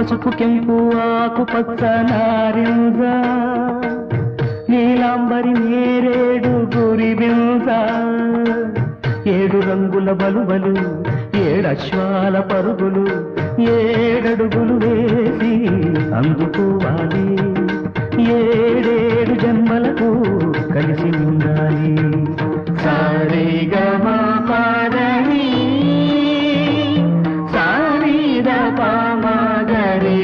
పసుపు కెంపు ఆకుపచ్చ నారింజ నీలాంబరి నేరేడు గురిబింజ ఏడు రంగుల బలుబలు ఏడశ్వాల పరుగులు ఏడడుగులు వేసి అందుకోవాలి ఏడేడు జన్మలకు కలిసి ఉండాలి సారేగమా పాదని సారీద పామగరే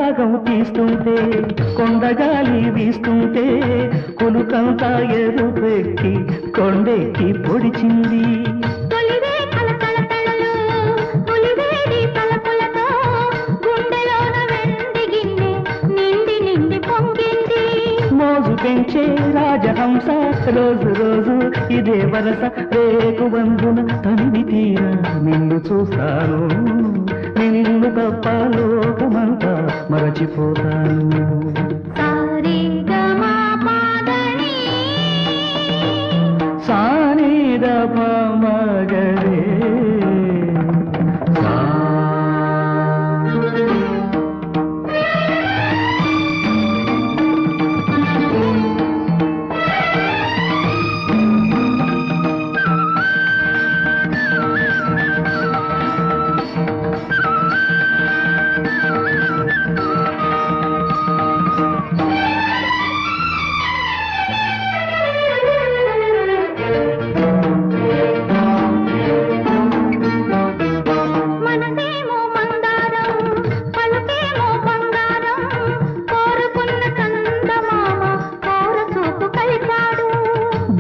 రాగం తీస్తుంటే కొండగాలి వీస్తుంటే కొలుకంతా ఎరుపెక్కి కొండెక్కి పొడిచింది మోజు పెంచే రాజహంస రోజు రోజు ఇదే వరస రేకు బంధున తనివి తీరా నిన్ను చూస్తాను నిన్ను తప్ప లోకమంతా మరచిపోతాను సానిద మగరే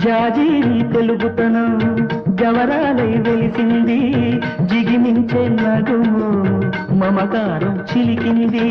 జాజీని తెలుగుతనం జవరాలై వెలిసింది జిగిమించే నడుము మమకారం చిలికింది